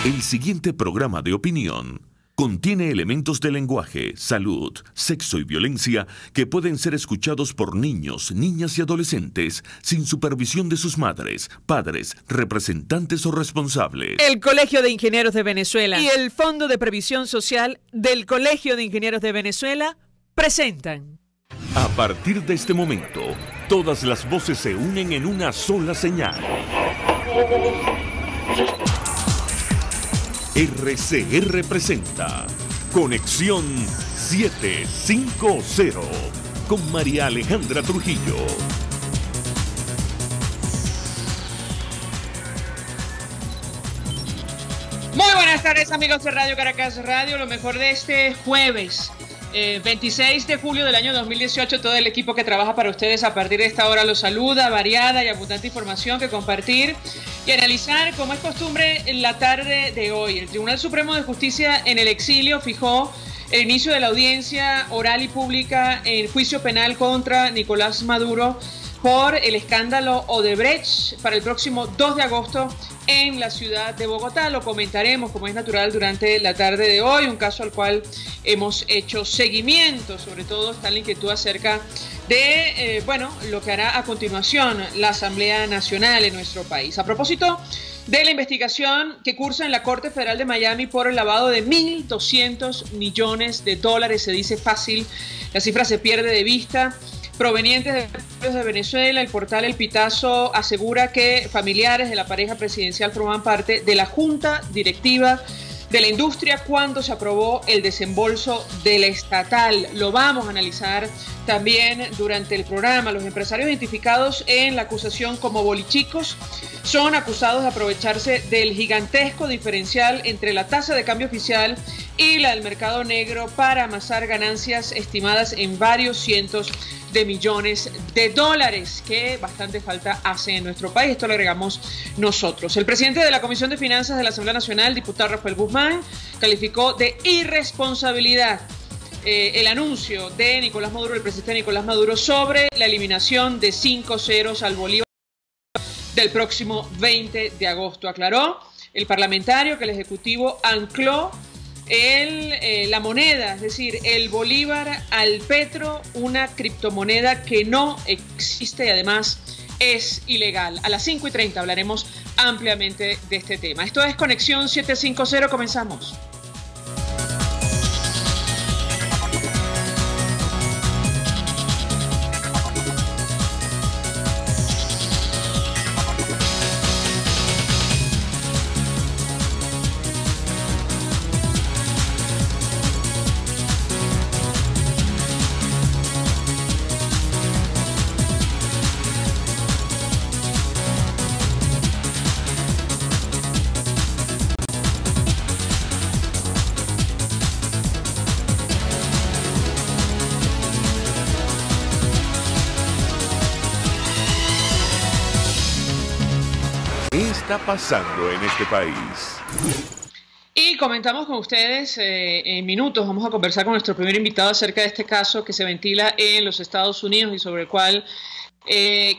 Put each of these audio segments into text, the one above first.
El siguiente programa de opinión contiene elementos de lenguaje, salud, sexo y violencia que pueden ser escuchados por niños, niñas y adolescentes sin supervisión de sus madres, padres, representantes o responsables. El Colegio de Ingenieros de Venezuela y el Fondo de Previsión Social del Colegio de Ingenieros de Venezuela presentan. A partir de este momento, todas las voces se unen en una sola señal. RCR presenta Conexión 750 con María Alejandra Trujillo. Muy buenas tardes, amigos de Radio Caracas Radio, lo mejor de este jueves 26 de julio del año 2018. Todo el equipo que trabaja para ustedes a partir de esta hora los saluda, variada y abundante información que compartir y analizar, como es costumbre, en la tarde de hoy. El Tribunal Supremo de Justicia en el exilio fijó el inicio de la audiencia oral y pública en juicio penal contra Nicolás Maduro por el escándalo Odebrecht para el próximo 2 de agosto en la ciudad de Bogotá. Lo comentaremos, como es natural, durante la tarde de hoy, un caso al cual hemos hecho seguimiento. Sobre todo está la inquietud acerca de, lo que hará a continuación la Asamblea Nacional en nuestro país. A propósito de la investigación que cursa en la Corte Federal de Miami por el lavado de 1.200 millones de dólares, se dice fácil, la cifra se pierde de vista, provenientes de Venezuela. El portal El Pitazo asegura que familiares de la pareja presidencial forman parte de la junta directiva de la industria cuando se aprobó el desembolso del estatal. Lo vamos a analizar también durante el programa. Los empresarios identificados en la acusación como bolichicos son acusados de aprovecharse del gigantesco diferencial entre la tasa de cambio oficial y la del mercado negro para amasar ganancias estimadas en varios cientos de millones de dólares, que bastante falta hace en nuestro país. Esto lo agregamos nosotros. El presidente de la Comisión de Finanzas de la Asamblea Nacional, diputado Rafael Guzmán, calificó de irresponsabilidad el anuncio de Nicolás Maduro, el presidente Nicolás Maduro, sobre la eliminación de 5 ceros al Bolívar del próximo 20 de agosto. Aclaró el parlamentario que el Ejecutivo ancló la moneda, es decir, el bolívar al petro, una criptomoneda que no existe y además es ilegal. A las 5:30 hablaremos ampliamente de este tema. Esto es Conexión 750, comenzamos. ¿Qué está pasando en este país? Y comentamos con ustedes en minutos. Vamos a conversar con nuestro primer invitado acerca de este caso que se ventila en los Estados Unidos y sobre el cual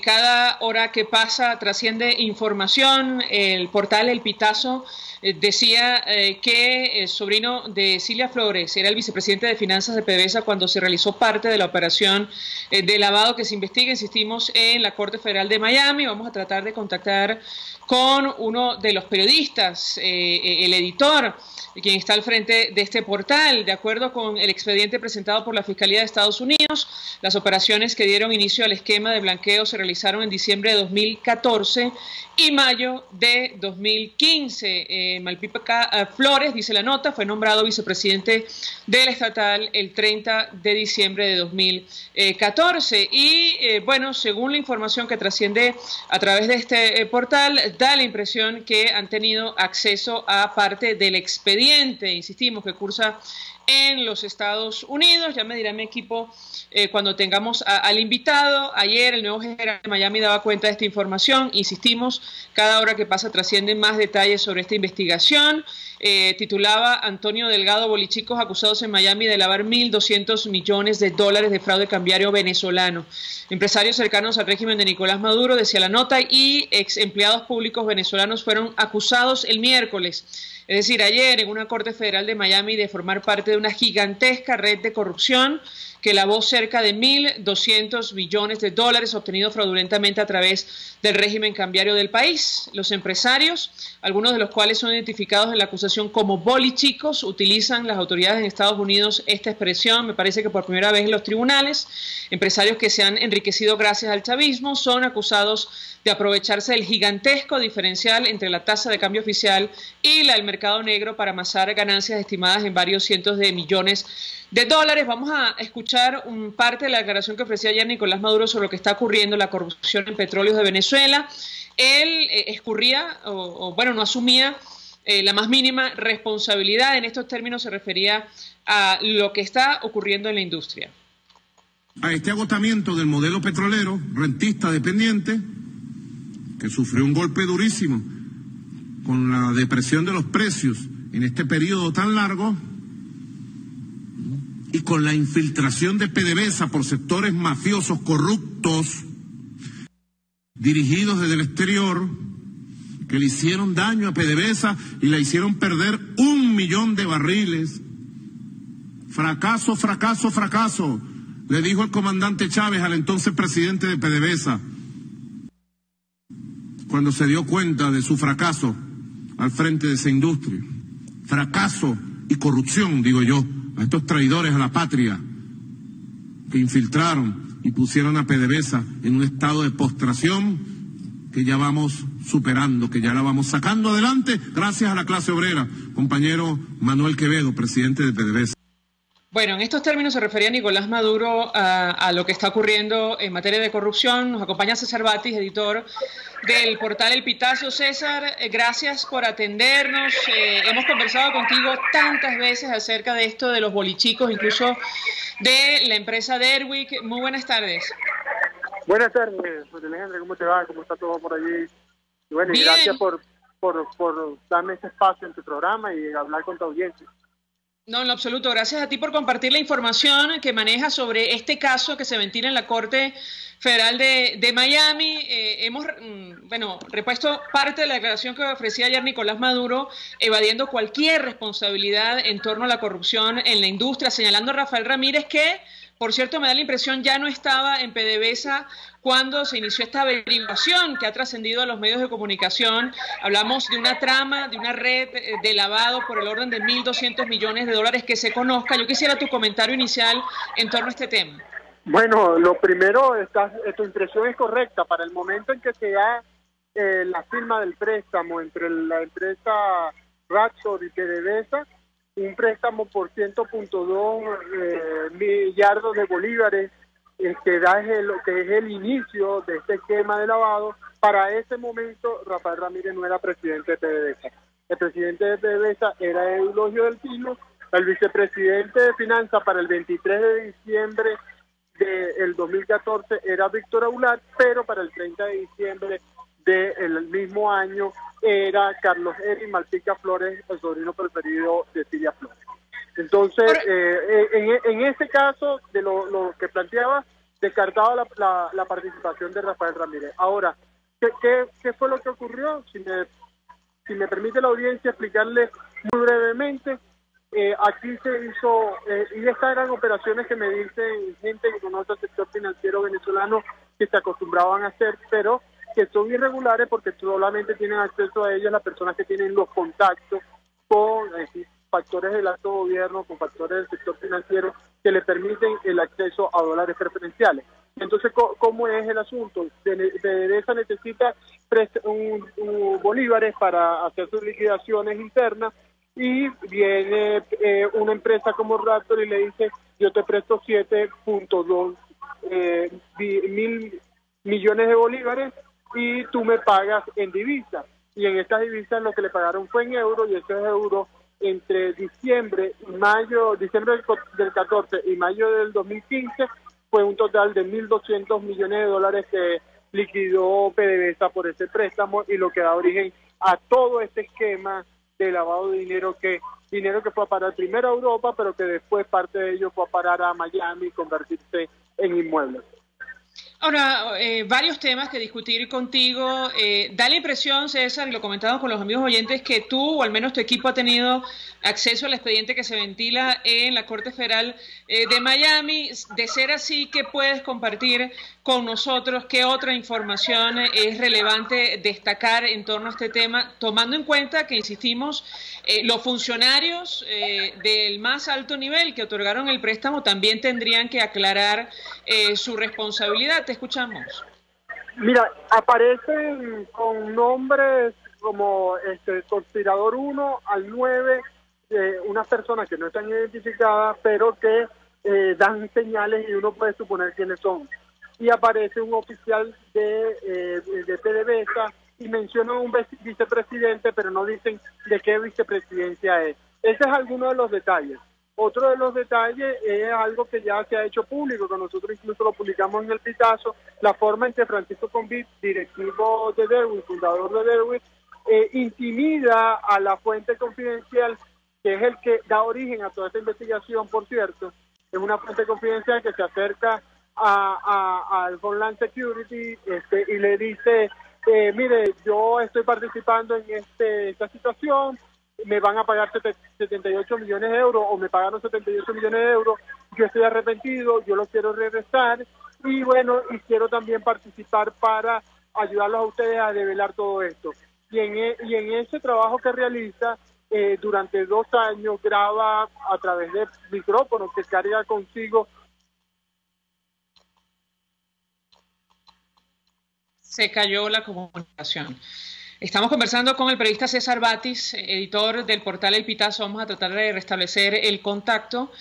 cada hora que pasa trasciende información. El portal El Pitazo decía que el sobrino de Cilia Flores era el vicepresidente de Finanzas de PDVSA cuando se realizó parte de la operación de lavado que se investiga, insistimos, en la Corte Federal de Miami. Vamos a tratar de contactar con uno de los periodistas, el editor, quien está al frente de este portal. De acuerdo con el expediente presentado por la Fiscalía de Estados Unidos, las operaciones que dieron inicio al esquema de blanqueo se realizaron en diciembre de 2014 y mayo de 2015. Malpica Flores, dice la nota, fue nombrado vicepresidente del estatal el 30 de diciembre de 2014. Y según la información que trasciende a través de este portal, da la impresión que han tenido acceso a parte del expediente, insistimos, que cursa en los Estados Unidos. Ya me dirá mi equipo cuando tengamos al invitado. Ayer el nuevo general de Miami daba cuenta de esta información. Insistimos, cada hora que pasa trascienden más detalles sobre esta investigación. Titulaba Antonio Delgado: bolichicos acusados en Miami de lavar 1.200 millones de dólares de fraude cambiario venezolano. Empresarios cercanos al régimen de Nicolás Maduro, decía la nota, y ex empleados públicos venezolanos fueron acusados el miércoles es decir, ayer en una corte federal de Miami, de formar parte de una gigantesca red de corrupción que lavó cerca de 1.200 millones de dólares obtenidos fraudulentamente a través del régimen cambiario del país. Los empresarios, algunos de los cuales son identificados en la acusación como bolichicos, utilizan las autoridades en Estados Unidos esta expresión, me parece que por primera vez en los tribunales. Empresarios que se han enriquecido gracias al chavismo son acusados de aprovecharse del gigantesco diferencial entre la tasa de cambio oficial y la del mercado negro para amasar ganancias estimadas en varios cientos de millones de dólares. Vamos a escuchar parte de la declaración que ofrecía ayer Nicolás Maduro sobre lo que está ocurriendo, la corrupción en petróleos de Venezuela. Él escurría, no asumía la más mínima responsabilidad. En estos términos se refería a lo que está ocurriendo en la industria. A este agotamiento del modelo petrolero, rentista dependiente, que sufrió un golpe durísimo con la depresión de los precios en este periodo tan largo y con la infiltración de PDVSA por sectores mafiosos corruptos dirigidos desde el exterior que le hicieron daño a PDVSA y la hicieron perder 1 millón de barriles. Fracaso, fracaso, fracaso, le dijo el comandante Chávez al entonces presidente de PDVSA cuando se dio cuenta de su fracaso al frente de esa industria. Fracaso y corrupción, digo yo, a estos traidores a la patria que infiltraron y pusieron a PDVSA en un estado de postración que ya vamos superando, que ya la vamos sacando adelante gracias a la clase obrera. Compañero Manuel Quevedo, presidente de PDVSA. Bueno, en estos términos se refería Nicolás Maduro a lo que está ocurriendo en materia de corrupción. Nos acompaña César Batis, editor del portal El Pitazo. César, gracias por atendernos. Hemos conversado contigo tantas veces acerca de esto de los bolichicos, incluso de la empresa Derwick. Muy buenas tardes. Buenas tardes, Alejandra, ¿cómo te va? ¿Cómo está todo por allí? Y bueno, y gracias por darme este espacio en tu programa y hablar con tu audiencia. No, en lo absoluto. Gracias a ti por compartir la información que manejas sobre este caso que se ventila en la Corte Federal de Miami. Hemos repuesto parte de la declaración que ofrecía ayer Nicolás Maduro, evadiendo cualquier responsabilidad en torno a la corrupción en la industria, señalando a Rafael Ramírez que, por cierto, me da la impresión ya no estaba en PDVSA cuando se inició esta averiguación que ha trascendido a los medios de comunicación. Hablamos de una trama, de una red de lavado por el orden de 1.200 millones de dólares que se conozca. Yo quisiera tu comentario inicial en torno a este tema. Bueno, lo primero, tu impresión es correcta. Para el momento en que se da la firma del préstamo entre la empresa Radford y PDVSA, un préstamo por 100.2 millardos de bolívares, que es el inicio de este esquema de lavado. Para ese momento, Rafael Ramírez no era presidente de PDVSA. El presidente de PDVSA era Eulogio del Pino. El vicepresidente de Finanzas para el 23 de diciembre del 2014 era Víctor Aulad, pero para el 30 de diciembre del mismo año era Carlos Eri Malpica Flores, el sobrino preferido de Silvia Flores. Entonces, en ese caso, de lo que planteaba, descartaba la participación de Rafael Ramírez. Ahora, ¿qué fue lo que ocurrió? Si me permite la audiencia explicarle muy brevemente, aquí se hizo, y estas eran operaciones que me dicen gente que conoce el sector financiero venezolano que se acostumbraban a hacer, pero que son irregulares porque solamente tienen acceso a ellas las personas que tienen los contactos con factores del alto gobierno, con factores del sector financiero que le permiten el acceso a dólares preferenciales. Entonces, ¿cómo es el asunto? PDVSA necesita bolívares para hacer sus liquidaciones internas y viene una empresa como Raptor y le dice, yo te presto 7.2 mil millones de bolívares y tú me pagas en divisas. Y en estas divisas lo que le pagaron fue en euros, y esos euros entre diciembre del 14 y mayo del 2015 fue un total de 1.200 millones de dólares que liquidó PDVSA por ese préstamo, y lo que da origen a todo este esquema de lavado de dinero que fue a parar primero a Europa, pero que después parte de ello fue a parar a Miami y convertirse en inmuebles. Ahora, varios temas que discutir contigo. Da la impresión, César, y lo comentamos con los amigos oyentes, que tú, o al menos tu equipo, ha tenido acceso al expediente que se ventila en la Corte Federal de Miami. De ser así, ¿qué puedes compartir con nosotros? ¿Qué otra información es relevante destacar en torno a este tema, tomando en cuenta que, insistimos, los funcionarios del más alto nivel que otorgaron el préstamo también tendrían que aclarar su responsabilidad? Te escuchamos. Mira, aparecen con nombres como conspirador 1 al 9, unas personas que no están identificadas, pero que dan señales y uno puede suponer quiénes son. Y aparece un oficial de PDVSA y mencionan un vicepresidente, pero no dicen de qué vicepresidencia es. Ese es alguno de los detalles. Otro de los detalles es algo que ya se ha hecho público, que nosotros incluso lo publicamos en el Pitazo, la forma en que Francisco Convit, directivo de Derwent, fundador de Derwent, intimida a la fuente confidencial, que es el que da origen a toda esta investigación, por cierto. Es una fuente confidencial que se acerca al Homeland Security y le dice, mire, yo estoy participando en esta situación, me van a pagar 78 millones de euros o me pagaron 78 millones de euros, yo estoy arrepentido, yo lo quiero regresar y bueno, y quiero también participar para ayudarlos a ustedes a develar todo esto. Y en ese trabajo que realiza, durante 2 años graba a través de micrófonos que carga consigo. Se cayó la comunicación. Estamos conversando con el periodista César Batis, editor del portal El Pitazo. Vamos a tratar de restablecer el contacto.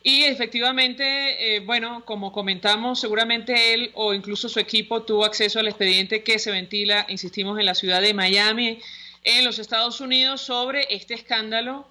Y efectivamente, bueno, como comentamos, seguramente él o incluso su equipo tuvo acceso al expediente que se ventila, insistimos, en la ciudad de Miami, en los Estados Unidos, sobre este escándalo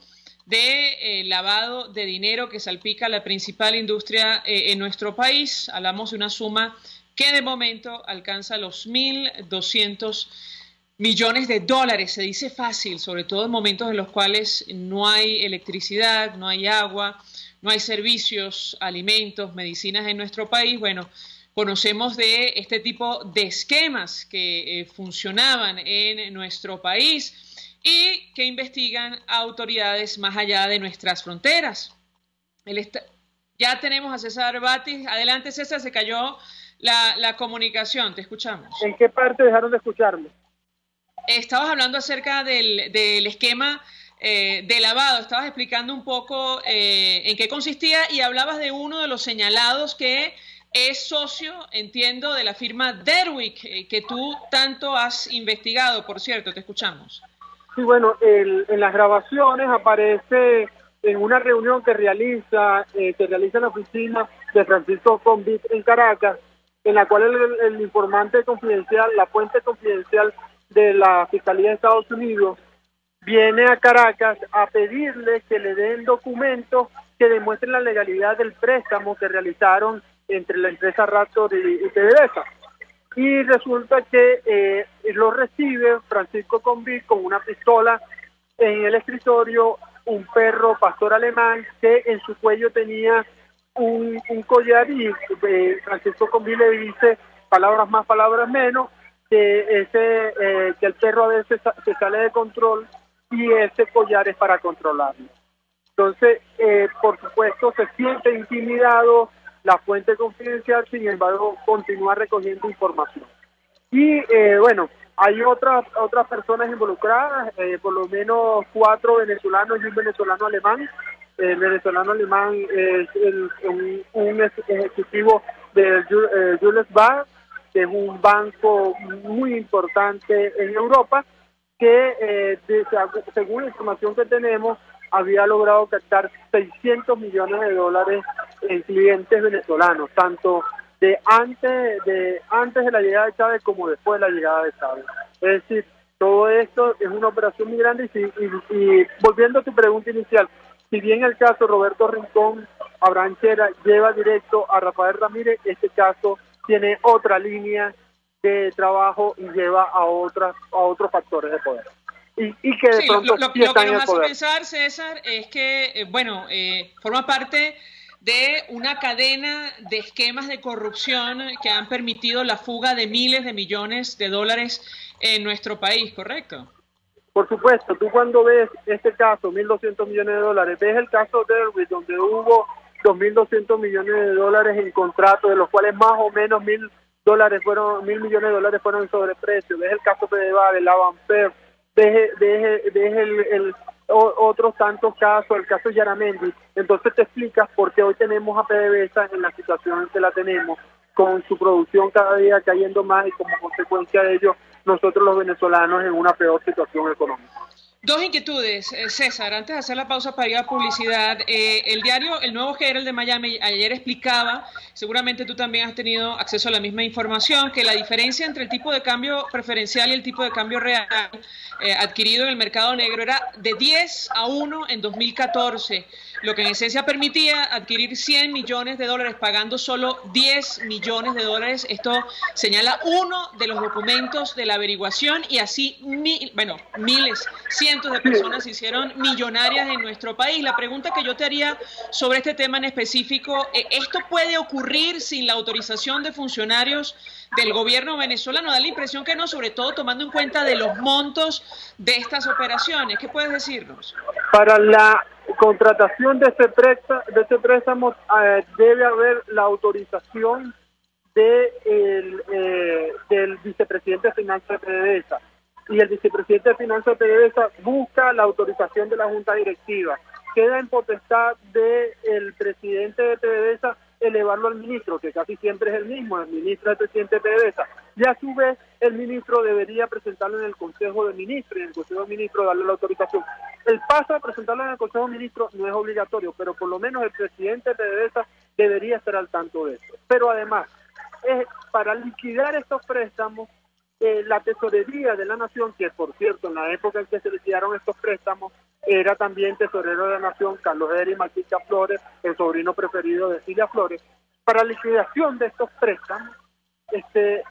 de lavado de dinero que salpica la principal industria en nuestro país. Hablamos de una suma que de momento alcanza los 1.200 millones de dólares. Se dice fácil, sobre todo en momentos en los cuales no hay electricidad, no hay agua, no hay servicios, alimentos, medicinas en nuestro país. Bueno, conocemos de este tipo de esquemas que funcionaban en nuestro país y que investigan autoridades más allá de nuestras fronteras. Ya tenemos a César Batis. Adelante, César, se cayó la comunicación. Te escuchamos. ¿En qué parte dejaron de escucharme? Estabas hablando acerca del esquema de lavado. Estabas explicando un poco en qué consistía y hablabas de uno de los señalados que es socio, entiendo, de la firma Derwent, que tú tanto has investigado, por cierto. Te escuchamos. Sí, bueno, en las grabaciones aparece en una reunión que realiza en la oficina de Francisco Convit en Caracas, en la cual el informante confidencial, la fuente confidencial de la Fiscalía de Estados Unidos, viene a Caracas a pedirle que le den documentos que demuestren la legalidad del préstamo que realizaron entre la empresa Raptor y PDVSA. Y resulta que lo recibe Francisco Convit con una pistola en el escritorio, un perro pastor alemán que en su cuello tenía un collar, y Francisco Convit le dice, palabras más, palabras menos, que el perro a veces se sale de control y ese collar es para controlarlo. Entonces, por supuesto, se siente intimidado la fuente confidencial, sin embargo, continúa recogiendo información. Y bueno, hay otras personas involucradas, por lo menos 4 venezolanos y un venezolano alemán. El venezolano alemán es un ejecutivo de Julius Baer, que es un banco muy importante en Europa, que según la información que tenemos, había logrado captar 600 millones de dólares en clientes venezolanos, tanto antes de la llegada de Chávez como después de la llegada de Chávez. Es decir, todo esto es una operación muy grande. Y volviendo a tu pregunta inicial, si bien el caso Roberto Rincón, Abraham Chera lleva directo a Rafael Ramírez, este caso tiene otra línea de trabajo y lleva a otros factores de poder. Y que de pronto lo que nos hace pensar, César, es que, bueno, forma parte de una cadena de esquemas de corrupción que han permitido la fuga de miles de millones de dólares en nuestro país, ¿correcto? Por supuesto, tú cuando ves este caso, 1.200 millones de dólares, ves el caso de Derwick, donde hubo 2.200 millones de dólares en contratos, de los cuales más o menos 1.000 millones de dólares fueron en sobreprecio, ves el caso PDVSA, de Lavanper, ves otros tantos casos, el caso Yaramendi. Entonces te explicas por qué hoy tenemos a PDVSA en la situación en que la tenemos, con su producción cada día cayendo más y como consecuencia de ello nosotros los venezolanos en una peor situación económica. Dos inquietudes, César, antes de hacer la pausa para ir a publicidad. El diario El Nuevo Herald de Miami ayer explicaba, seguramente tú también has tenido acceso a la misma información, que la diferencia entre el tipo de cambio preferencial y el tipo de cambio real adquirido en el mercado negro era de 10-1 en 2014, lo que en esencia permitía adquirir 100 millones de dólares pagando solo 10 millones de dólares. Esto señala uno de los documentos de la averiguación y así miles, cientos de personas se hicieron millonarias en nuestro país. La pregunta que yo te haría sobre este tema en específico, ¿esto puede ocurrir sin la autorización de funcionarios del gobierno venezolano? Da la impresión que no, sobre todo tomando en cuenta de los montos de estas operaciones. ¿Qué puedes decirnos? Para la contratación de este préstamo debe haber la autorización del vicepresidente de Finanzas de PDVSA. Y el vicepresidente de Finanzas de PDVSA busca la autorización de la Junta Directiva. Queda en potestad del presidente de PDVSA elevarlo al ministro, que casi siempre es el mismo, el ministro del presidente de PDVSA. Y a su vez, el ministro debería presentarlo en el Consejo de Ministros, y en el Consejo de Ministros darle la autorización. El paso a presentarlo en el Consejo de Ministros no es obligatorio, pero por lo menos el presidente de PDVSA debería estar al tanto de eso. Pero además, para liquidar estos préstamos, la tesorería de la nación, que por cierto en la época en que se liquidaron estos préstamos era también tesorero de la nación Carlos Eri Martica Flores, el sobrino preferido de Cilia Flores. Para liquidación de estos préstamos se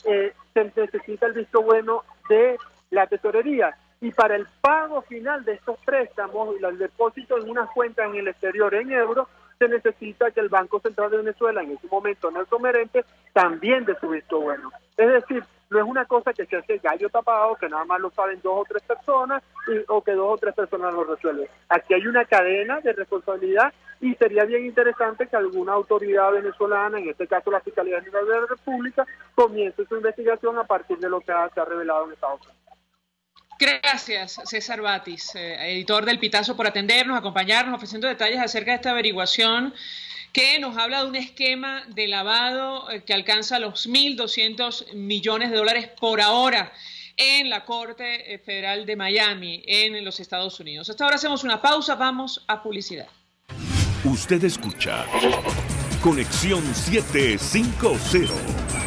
necesita el visto bueno de la tesorería, y para el pago final de estos préstamos y el depósito en unas cuentas en el exterior en euros, se necesita que el Banco Central de Venezuela, en ese momento Nelson Merente, también dé su visto bueno. Es decir, no es una cosa que se hace gallo tapado, que nada más lo saben 2 o 3 personas o que 2 o 3 personas lo resuelven. Aquí hay una cadena de responsabilidad y sería bien interesante que alguna autoridad venezolana, en este caso la Fiscalía General de la República, comience su investigación a partir de lo que se ha revelado en Estados Unidos. Gracias, César Batis, editor del Pitazo, por atendernos, acompañarnos, ofreciendo detalles acerca de esta averiguación que nos habla de un esquema de lavado que alcanza los 1.200 millones de dólares por ahora en la Corte Federal de Miami, en los Estados Unidos. Hasta ahora hacemos una pausa, vamos a publicidad. Usted escucha Conexión 750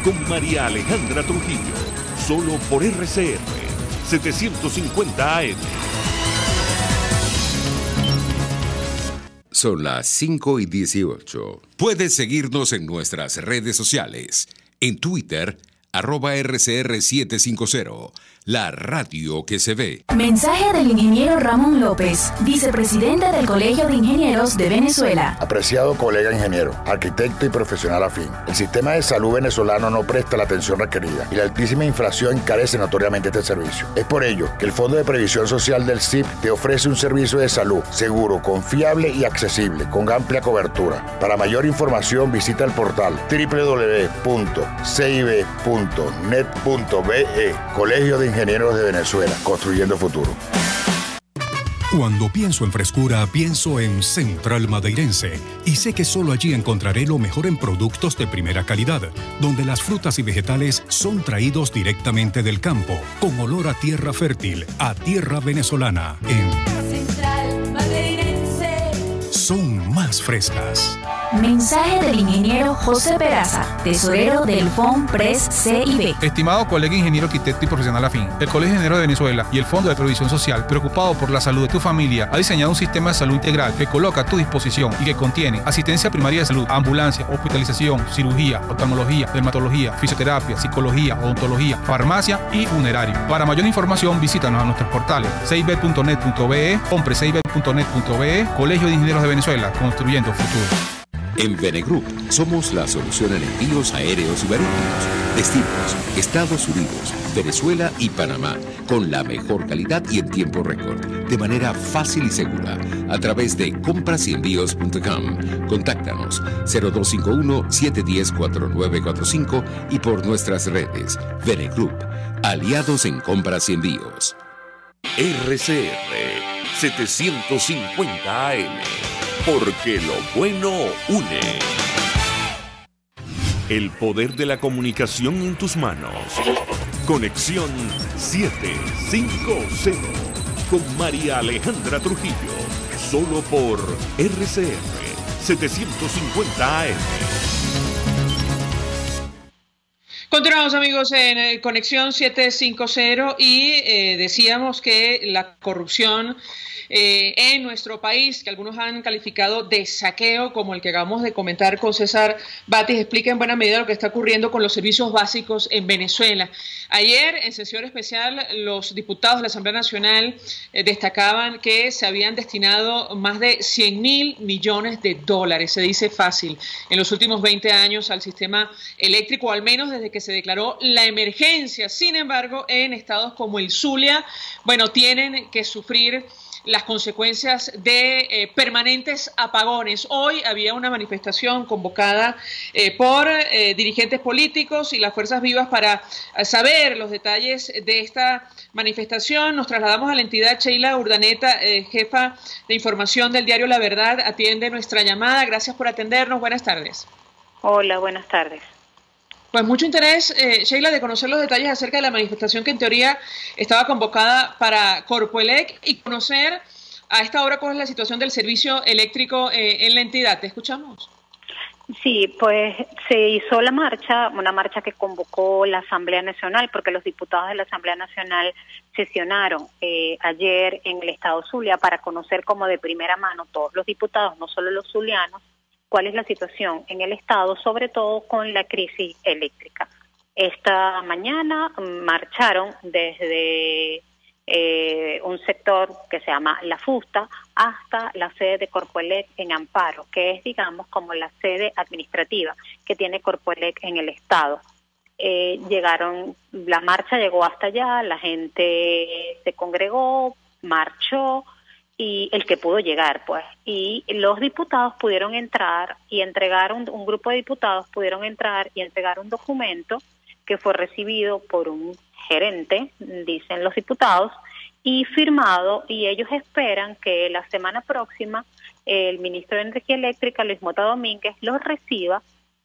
con María Alejandra Trujillo, solo por RCR 750 AM. Son las 5:18. Puedes seguirnos en nuestras redes sociales. En Twitter, @RCR750, la radio que se ve. Mensaje del ingeniero Ramón López, vicepresidente del Colegio de Ingenieros de Venezuela. Apreciado colega ingeniero, arquitecto y profesional afín, el sistema de salud venezolano no presta la atención requerida y la altísima inflación encarece notoriamente este servicio. Es por ello que el Fondo de Previsión Social del CIP te ofrece un servicio de salud seguro, confiable y accesible, con amplia cobertura. Para mayor información visita el portal www.cib.net.be. Colegio de Ingenieros de Venezuela, construyendo futuro. Cuando pienso en frescura, pienso en Central Madeirense. Y sé que solo allí encontraré lo mejor en productos de primera calidad, donde las frutas y vegetales son traídos directamente del campo, con olor a tierra fértil, a tierra venezolana. En Central Madeirense son más frescas. Mensaje del ingeniero José Peraza, tesorero del FONPRES CIB. Estimado colega ingeniero, arquitecto y profesional afín, el Colegio de Ingenieros de Venezuela y el Fondo de Previsión Social, preocupado por la salud de tu familia, ha diseñado un sistema de salud integral que coloca a tu disposición y que contiene asistencia primaria de salud, ambulancia, hospitalización, cirugía, oftalmología, dermatología, fisioterapia, psicología, odontología, farmacia y funerario. Para mayor información, visítanos a nuestros portales cib.net.be, FONPRESCIB.net.be, Colegio de Ingenieros de Venezuela, construyendo futuro. En Venegroup somos la solución en envíos aéreos y marítimos, destinos, Estados Unidos, Venezuela y Panamá, con la mejor calidad y en tiempo récord, de manera fácil y segura, a través de comprasenvíos.com. Contáctanos 0251-710-4945 y por nuestras redes. Venegroup, aliados en compras y envíos. RCR 750 AM, porque lo bueno une. El poder de la comunicación en tus manos. Conexión 750 con María Alejandra Trujillo, solo por RCR 750 AM. Continuamos, amigos, en Conexión 750 y decíamos que la corrupción en nuestro país, que algunos han calificado de saqueo, como el que acabamos de comentar con César Batis, explica en buena medida lo que está ocurriendo con los servicios básicos en Venezuela. Ayer, en sesión especial, los diputados de la Asamblea Nacional destacaban que se habían destinado más de 100.000 millones de dólares, se dice fácil, en los últimos 20 años al sistema eléctrico, al menos desde que se declaró la emergencia. Sin embargo, en estados como el Zulia, bueno, tienen que sufrir las consecuencias de permanentes apagones. Hoy había una manifestación convocada por dirigentes políticos y las fuerzas vivas para saber los detalles de esta manifestación. Nos trasladamos a la entidad. Sheila Urdaneta, jefa de información del diario La Verdad, atiende nuestra llamada. Gracias por atendernos. Buenas tardes. Hola, buenas tardes. Pues mucho interés, Sheila, de conocer los detalles acerca de la manifestación que en teoría estaba convocada para Corpoelec y conocer a esta hora cuál es la situación del servicio eléctrico en la entidad. ¿Te escuchamos? Sí, pues se hizo la marcha, una marcha que convocó la Asamblea Nacional, porque los diputados de la Asamblea Nacional sesionaron ayer en el estado Zulia para conocer como de primera mano todos los diputados, no solo los zulianos, cuál es la situación en el estado, sobre todo con la crisis eléctrica. Esta mañana marcharon desde un sector que se llama La Fusta hasta la sede de Corpoelec en Amparo, que es, digamos, como la sede administrativa que tiene Corpoelec en el estado. La marcha llegó hasta allá, la gente se congregó, marchó, y el que pudo llegar, pues, y los diputados pudieron entrar y entregar un grupo de diputados pudieron entrar y entregar un documento que fue recibido por un gerente, dicen los diputados, y firmado, y ellos esperan que la semana próxima el ministro de Energía Eléctrica, Luis Mota Domínguez, los reciba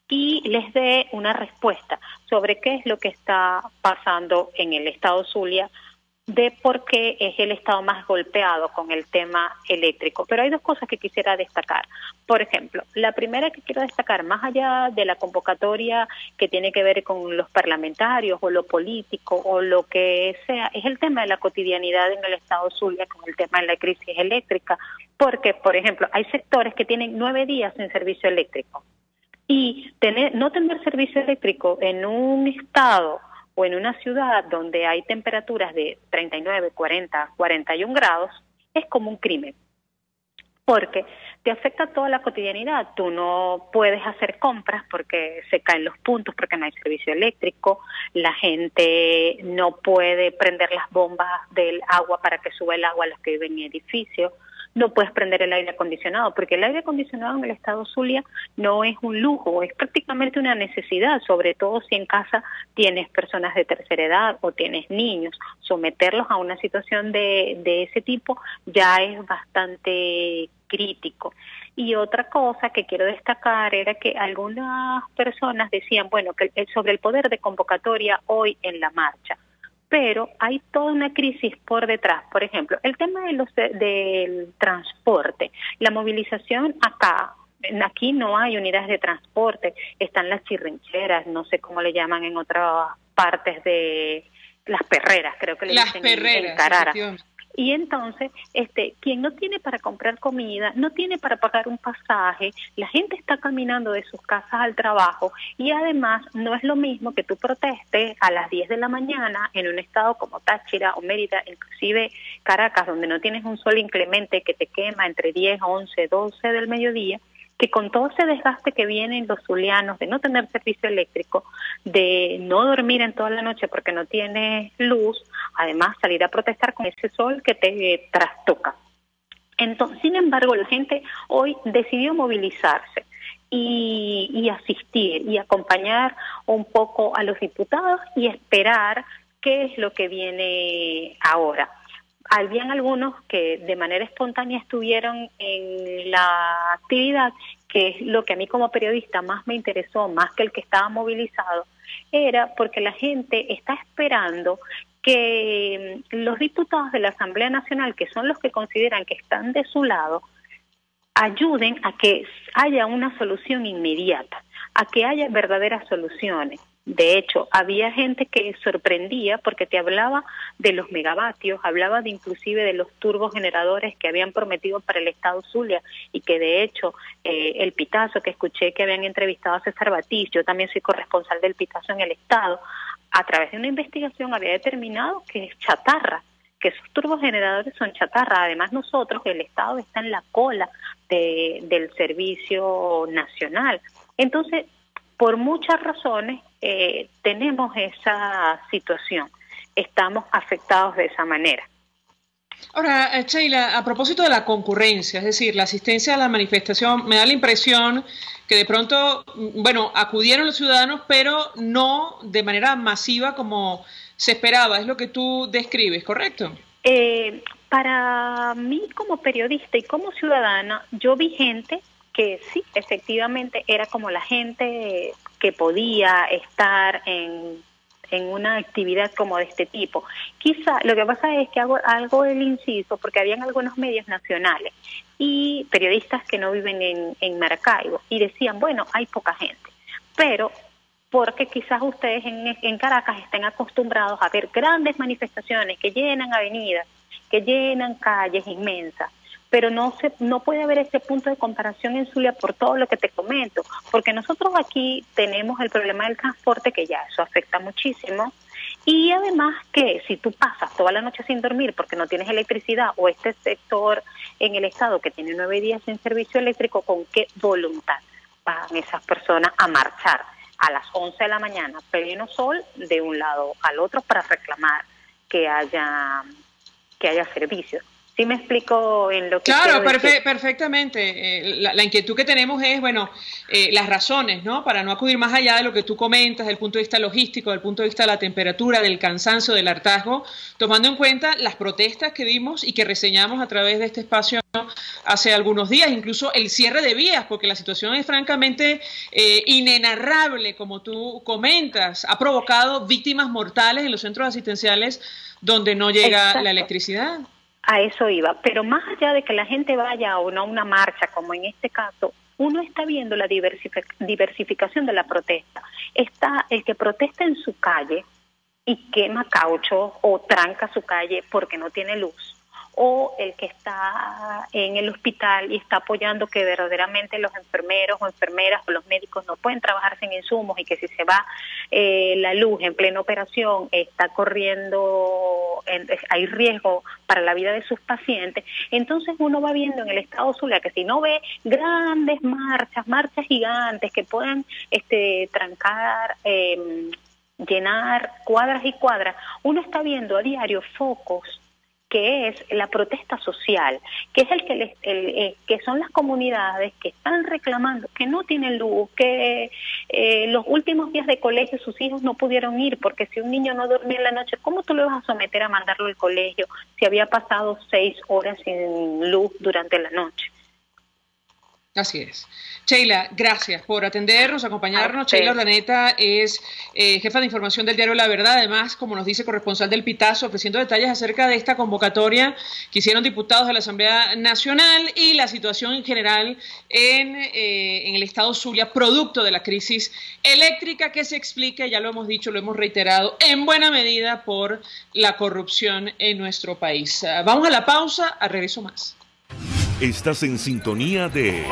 y les dé una respuesta sobre qué es lo que está pasando en el estado Zulia, de por qué es el estado más golpeado con el tema eléctrico. Pero hay dos cosas que quisiera destacar. Por ejemplo, la primera que quiero destacar, más allá de la convocatoria que tiene que ver con los parlamentarios o lo político o lo que sea, es el tema de la cotidianidad en el estado Zulia con el tema de la crisis eléctrica. Porque, por ejemplo, hay sectores que tienen 9 días sin servicio eléctrico. Y no tener servicio eléctrico en un estado o en una ciudad donde hay temperaturas de 39, 40, 41 grados, es como un crimen, porque te afecta toda la cotidianidad. Tú no puedes hacer compras porque se caen los puntos, porque no hay servicio eléctrico, la gente no puede prender las bombas del agua para que suba el agua a los que viven en edificios, no puedes prender el aire acondicionado, porque el aire acondicionado en el estado Zulia no es un lujo, es prácticamente una necesidad, sobre todo si en casa tienes personas de tercera edad o tienes niños. Someterlos a una situación de ese tipo ya es bastante crítico. Y otra cosa que quiero destacar era que algunas personas decían, bueno, que sobre el poder de convocatoria hoy en la marcha, pero hay toda una crisis por detrás. Por ejemplo, el tema del transporte, la movilización aquí no hay unidades de transporte, están las chirrincheras, no sé cómo le llaman en otras partes de las perreras, creo que le dicen en Carara. Y entonces, quien no tiene para comprar comida, no tiene para pagar un pasaje, la gente está caminando de sus casas al trabajo y además no es lo mismo que tú protestes a las 10 de la mañana en un estado como Táchira o Mérida, inclusive Caracas, donde no tienes un sol inclemente que te quema entre 10, 11, 12 del mediodía, que con todo ese desgaste que vienen los zulianos de no tener servicio eléctrico, de no dormir en toda la noche porque no tienes luz, además salir a protestar con ese sol que te trastoca. Entonces, sin embargo, la gente hoy decidió movilizarse y asistir y acompañar un poco a los diputados y esperar qué es lo que viene ahora. Habían algunos que de manera espontánea estuvieron en la actividad, que es lo que a mí como periodista más me interesó, más que el que estaba movilizado, era porque la gente está esperando que los diputados de la Asamblea Nacional, que son los que consideran que están de su lado, ayuden a que haya una solución inmediata, a que haya verdaderas soluciones. De hecho, había gente que sorprendía porque te hablaba de los megavatios, hablaba de inclusive de los turbogeneradores que habían prometido para el Estado Zulia y que de hecho el Pitazo, que escuché que habían entrevistado a César Batiz, yo también soy corresponsal del Pitazo en el Estado, a través de una investigación había determinado que es chatarra, que esos turbogeneradores son chatarra. Además nosotros, el Estado está en la cola del servicio nacional. Entonces, por muchas razones tenemos esa situación, estamos afectados de esa manera. Ahora, Sheila, a propósito de la concurrencia, es decir, la asistencia a la manifestación, me da la impresión que de pronto, bueno, acudieron los ciudadanos, pero no de manera masiva como se esperaba, es lo que tú describes, ¿correcto? Para mí como periodista y como ciudadana, yo vi gente que sí, efectivamente era como la gente que podía estar en una actividad como de este tipo. Quizá lo que pasa es que hago algo del inciso porque habían algunos medios nacionales y periodistas que no viven en Maracaibo y decían, bueno, hay poca gente, pero porque quizás ustedes en Caracas estén acostumbrados a ver grandes manifestaciones que llenan avenidas, que llenan calles inmensas, pero no puede haber ese punto de comparación en Zulia por todo lo que te comento, porque nosotros aquí tenemos el problema del transporte, que ya eso afecta muchísimo, y además que si tú pasas toda la noche sin dormir porque no tienes electricidad, o este sector en el estado que tiene 9 días sin servicio eléctrico, ¿con qué voluntad van esas personas a marchar a las 11 de la mañana, pleno sol, de un lado al otro para reclamar que haya servicios? ¿Sí me explico en lo que Claro, perfectamente. La inquietud que tenemos es, bueno, las razones, ¿no? Para no acudir más allá de lo que tú comentas, desde el punto de vista logístico, desde el punto de vista de la temperatura, del cansancio, del hartazgo, tomando en cuenta las protestas que vimos y que reseñamos a través de este espacio hace algunos días, incluso el cierre de vías, porque la situación es francamente inenarrable, como tú comentas, ha provocado víctimas mortales en los centros asistenciales donde no llega la electricidad. A eso iba, pero más allá de que la gente vaya o no a una marcha, como en este caso, uno está viendo la diversificación de la protesta. Está el que protesta en su calle y quema caucho o tranca su calle porque no tiene luz, o el que está en el hospital y está apoyando que verdaderamente los enfermeros o enfermeras o los médicos no pueden trabajar sin insumos y que si se va la luz en plena operación está corriendo, hay riesgo para la vida de sus pacientes. Entonces uno va viendo en el estado Zulia que si no ve grandes marchas gigantes que puedan trancar, llenar cuadras y cuadras, uno está viendo a diario focos que es la protesta social, que es que son las comunidades que están reclamando que no tienen luz, que los últimos días de colegio sus hijos no pudieron ir, porque si un niño no dormía en la noche, ¿cómo tú le vas a someter a mandarlo al colegio si había pasado 6 horas sin luz durante la noche? Así es. Sheila, gracias por atendernos, acompañarnos. Sheila Urdaneta es jefa de información del diario La Verdad, además, como nos dice, corresponsal del Pitazo, ofreciendo detalles acerca de esta convocatoria que hicieron diputados de la Asamblea Nacional y la situación en general en el estado Zulia, producto de la crisis eléctrica que se explica, ya lo hemos dicho, lo hemos reiterado, en buena medida por la corrupción en nuestro país. Vamos a la pausa, al regreso más. Estás en sintonía de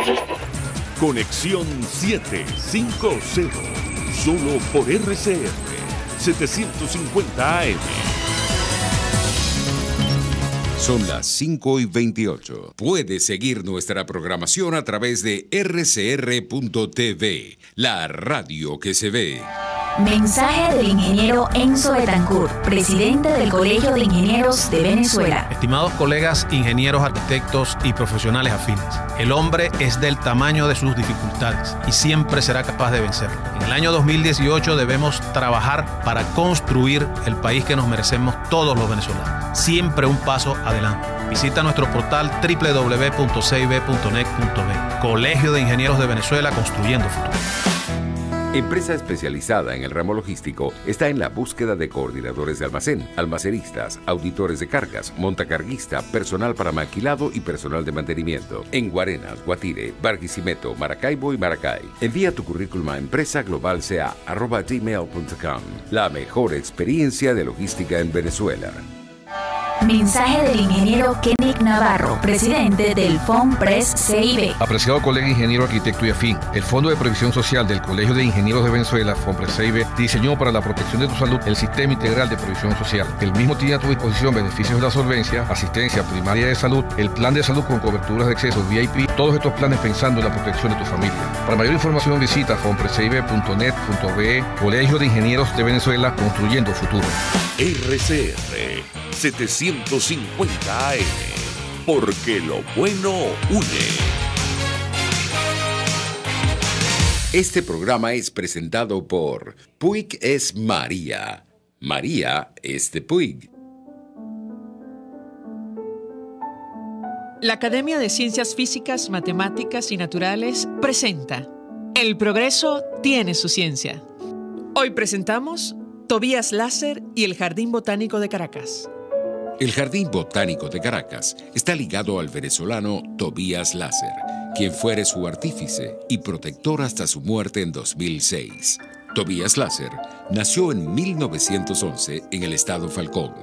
Conexión 750, solo por RCR 750 AM. Son las 5:28. Puedes seguir nuestra programación a través de rcr.tv, la radio que se ve. Mensaje del ingeniero Enzo Betancourt, presidente del Colegio de Ingenieros de Venezuela. Estimados colegas, ingenieros, arquitectos y profesionales afines, el hombre es del tamaño de sus dificultades y siempre será capaz de vencerlo. En el año 2018 debemos trabajar para construir el país que nos merecemos todos los venezolanos. Siempre un paso adelante. Visita nuestro portal www.cib.net.be. Colegio de Ingenieros de Venezuela, construyendo futuro. Empresa especializada en el ramo logístico está en la búsqueda de coordinadores de almacén, almacenistas, auditores de cargas, montacarguista, personal para maquilado y personal de mantenimiento. En Guarenas, Guatire, Barquisimeto, Maracaibo y Maracay. Envía tu currículum a empresaglobalca@gmail.com. La mejor experiencia de logística en Venezuela. Mensaje del ingeniero Kenick Navarro, presidente del FONPRES CIB. Apreciado colega ingeniero, arquitecto y afín, el Fondo de Previsión Social del Colegio de Ingenieros de Venezuela, FONPRES CIB, diseñó para la protección de tu salud el Sistema Integral de Previsión Social. El mismo tiene a tu disposición beneficios de la solvencia, asistencia primaria de salud, el plan de salud con coberturas de acceso VIP, todos estos planes pensando en la protección de tu familia. Para mayor información visita fonprescib.net.be, Colegio de Ingenieros de Venezuela, construyendo futuro. RCR 750 AM, porque lo bueno une. Este programa es presentado por Puig es María. María es de Puig. La Academia de Ciencias Físicas, Matemáticas y Naturales presenta El progreso tiene su ciencia. Hoy presentamos Tobías Láser y el Jardín Botánico de Caracas. El Jardín Botánico de Caracas está ligado al venezolano Tobías Láser, quien fuera su artífice y protector hasta su muerte en 2006. Tobías Láser nació en 1911 en el estado Falcón.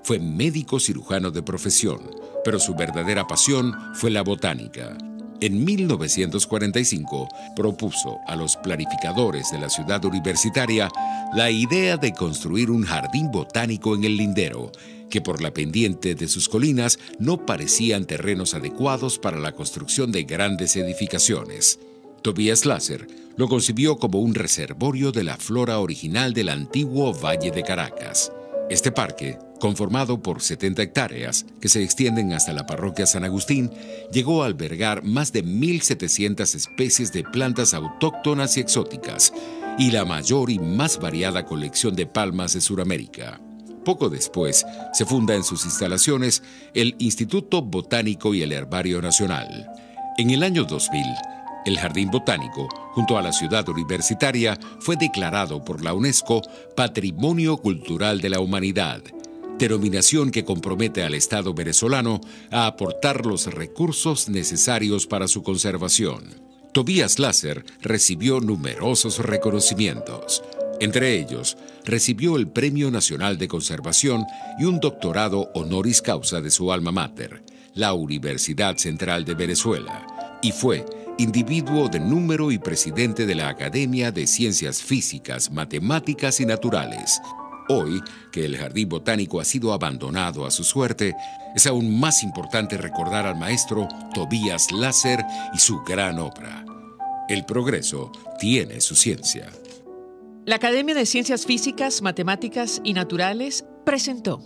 Fue médico cirujano de profesión, pero su verdadera pasión fue la botánica. En 1945 propuso a los planificadores de la ciudad universitaria la idea de construir un jardín botánico en el Lindero, que por la pendiente de sus colinas no parecían terrenos adecuados para la construcción de grandes edificaciones. Tobías Láser lo concibió como un reservorio de la flora original del antiguo Valle de Caracas. Este parque, conformado por 70 hectáreas que se extienden hasta la parroquia San Agustín, llegó a albergar más de 1.700 especies de plantas autóctonas y exóticas y la mayor y más variada colección de palmas de Sudamérica. Poco después, se funda en sus instalaciones el Instituto Botánico y el Herbario Nacional. En el año 2000, el Jardín Botánico, junto a la ciudad universitaria, fue declarado por la UNESCO Patrimonio Cultural de la Humanidad, denominación que compromete al Estado venezolano a aportar los recursos necesarios para su conservación. Tobías Láser recibió numerosos reconocimientos. Entre ellos, recibió el Premio Nacional de Conservación y un doctorado honoris causa de su alma mater, la Universidad Central de Venezuela, y fue individuo de número y presidente de la Academia de Ciencias Físicas, Matemáticas y Naturales. Hoy, que el Jardín Botánico ha sido abandonado a su suerte, es aún más importante recordar al maestro Tobías Láser y su gran obra. El progreso tiene su ciencia. La Academia de Ciencias Físicas, Matemáticas y Naturales presentó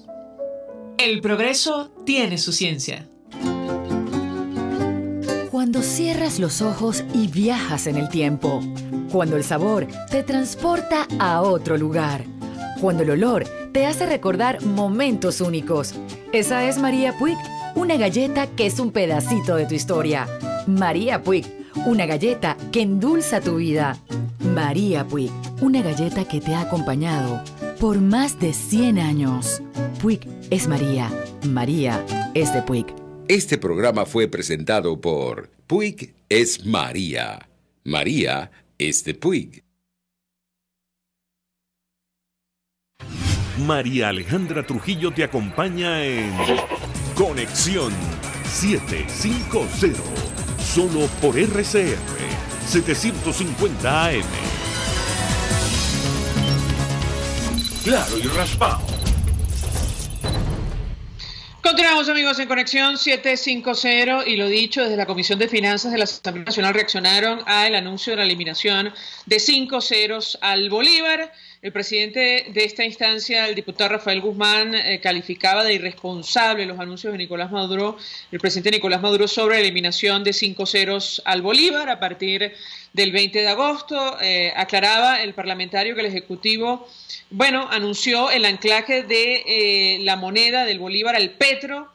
El progreso tiene su ciencia. Cuando cierras los ojos y viajas en el tiempo. Cuando el sabor te transporta a otro lugar. Cuando el olor te hace recordar momentos únicos. Esa es María Puig, una galleta que es un pedacito de tu historia. María Puig, una galleta que endulza tu vida. María Puig, una galleta que te ha acompañado por más de 100 años. Puig es María. María es de Puig. Este programa fue presentado por Puig es María. María es de Puig. María Alejandra Trujillo te acompaña en Conexión 750, solo por RCR 750 AM. Claro y raspado. Continuamos, amigos, en Conexión 750 y lo dicho, desde la Comisión de Finanzas de la Asamblea Nacional reaccionaron al anuncio de la eliminación de 5 ceros al Bolívar. El presidente de esta instancia, el diputado Rafael Guzmán, calificaba de irresponsable los anuncios de Nicolás Maduro, el presidente Nicolás Maduro, sobre la eliminación de 5 ceros al Bolívar a partir del 20 de agosto. Aclaraba el parlamentario que el Ejecutivo, anunció el anclaje de la moneda del Bolívar al petro,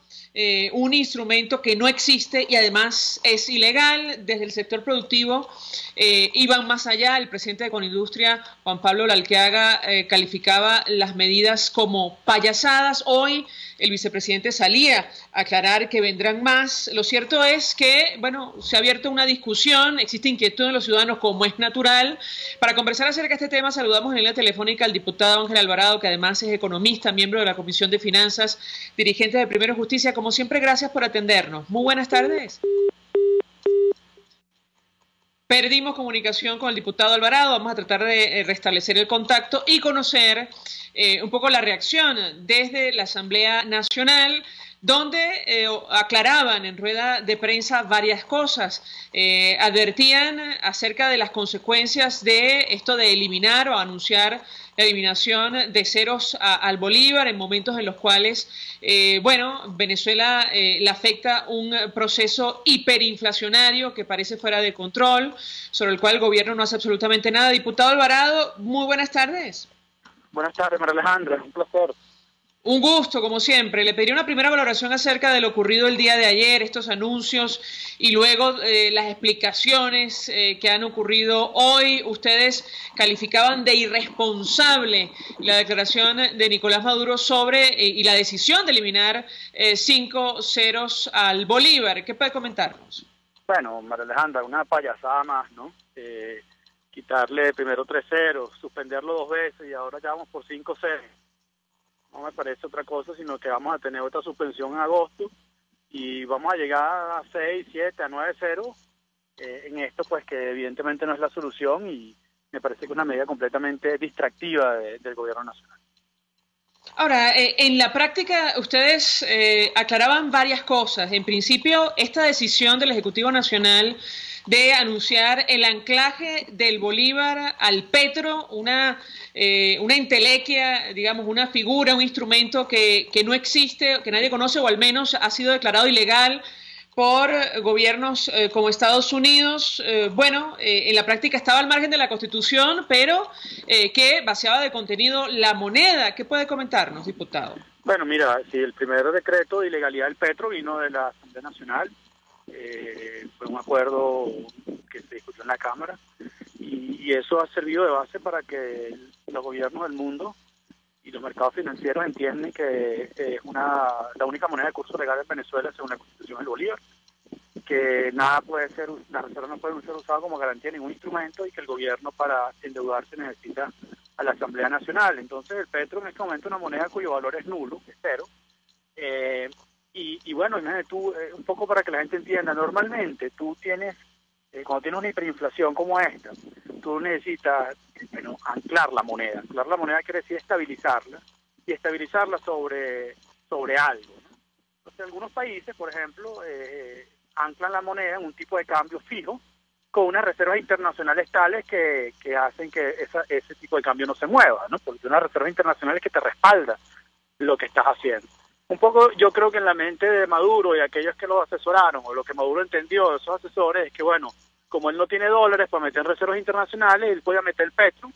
un instrumento que no existe y además es ilegal. Desde el sector productivo iban más allá. El presidente de Conindustria, Juan Pablo Lalqueaga, calificaba las medidas como payasadas. Hoy el vicepresidente salía a aclarar que vendrán más. Lo cierto es que, se ha abierto una discusión, existe inquietud en los ciudadanos, como es natural. Para conversar acerca de este tema, saludamos en línea telefónica al diputado Ángel Alvarado, que además es economista, miembro de la Comisión de Finanzas, dirigente de Primero Justicia. Como siempre, gracias por atendernos. Muy buenas tardes. Perdimos comunicación con el diputado Alvarado. Vamos a tratar de restablecer el contacto y conocer un poco la reacción desde la Asamblea Nacional, donde aclaraban en rueda de prensa varias cosas. Advertían acerca de las consecuencias de esto de eliminar o anunciar la eliminación de ceros al Bolívar en momentos en los cuales, Venezuela le afecta un proceso hiperinflacionario que parece fuera de control, sobre el cual el gobierno no hace absolutamente nada. Diputado Alvarado, muy buenas tardes. Buenas tardes, María Alejandra, un placer. Un gusto, como siempre. Le pediría una primera valoración acerca de lo ocurrido el día de ayer, estos anuncios, y luego las explicaciones que han ocurrido hoy. Ustedes calificaban de irresponsable la declaración de Nicolás Maduro sobre y la decisión de eliminar 5 ceros al Bolívar. ¿Qué puede comentarnos? Bueno, María Alejandra, una payasada más, ¿no? Quitarle primero 3 ceros, suspenderlo 2 veces y ahora ya vamos por 5 ceros. No me parece otra cosa, sino que vamos a tener otra suspensión en agosto y vamos a llegar a 6, 7, a 9 ceros en esto, pues que evidentemente no es la solución y me parece que es una medida completamente distractiva del gobierno nacional. Ahora, en la práctica ustedes aclaraban varias cosas. En principio, esta decisión del Ejecutivo Nacional de anunciar el anclaje del Bolívar al petro, una entelequia, digamos, una figura, un instrumento que no existe, que nadie conoce, o al menos ha sido declarado ilegal por gobiernos como Estados Unidos, en la práctica estaba al margen de la Constitución, pero que vaciaba de contenido la moneda. ¿Qué puede comentarnos, diputado? Bueno, mira, si el primer decreto de ilegalidad del petro vino de la Asamblea Nacional, fue un acuerdo que se discutió en la Cámara y eso ha servido de base para que los gobiernos del mundo y los mercados financieros entienden que la única moneda de curso legal en Venezuela, según la Constitución, es el Bolívar, que las reservas no pueden ser usadas como garantía de ningún instrumento y que el gobierno para endeudarse necesita a la Asamblea Nacional. Entonces el petro en este momento es una moneda cuyo valor es nulo, es cero. Imagínate tú, un poco para que la gente entienda, normalmente tú tienes, cuando tienes una hiperinflación como esta, tú necesitas, anclar la moneda. Anclar la moneda quiere decir estabilizarla, y estabilizarla sobre algo, ¿no? Entonces algunos países, por ejemplo, anclan la moneda en un tipo de cambio fijo, con unas reservas internacionales tales que hacen que ese tipo de cambio no se mueva, ¿no? Porque unas reservas internacionales que te respaldan lo que estás haciendo. Un poco yo creo que en la mente de Maduro y aquellos que lo asesoraron, o lo que Maduro entendió de esos asesores, es que como él no tiene dólares para meter en reservas internacionales, él podía meter el petro,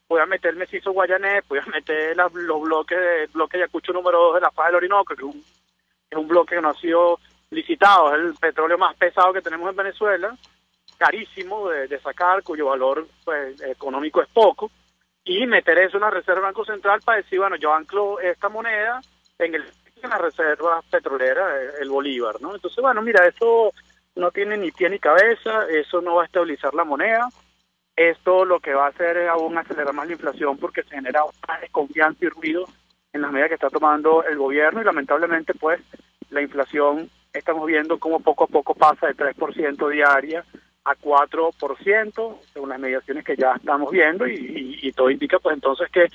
podía meter el mestizo guayanés, podía meter los bloques de bloque Ayacucho número 2 de la faja del Orinoco, que es un bloque que no ha sido licitado, es el petróleo más pesado que tenemos en Venezuela, carísimo de sacar, cuyo valor económico es poco, y meter eso en la reserva del Banco Central para decir, yo anclo esta moneda en la reserva petrolera, el Bolívar, ¿no? Entonces, mira, eso no tiene ni pie ni cabeza, eso no va a estabilizar la moneda, esto lo que va a hacer es aún acelerar más la inflación porque se genera más desconfianza y ruido en las medidas que está tomando el gobierno y lamentablemente pues la inflación estamos viendo cómo poco a poco pasa de 3% diaria a 4%, según las mediciones que ya estamos viendo y todo indica pues entonces que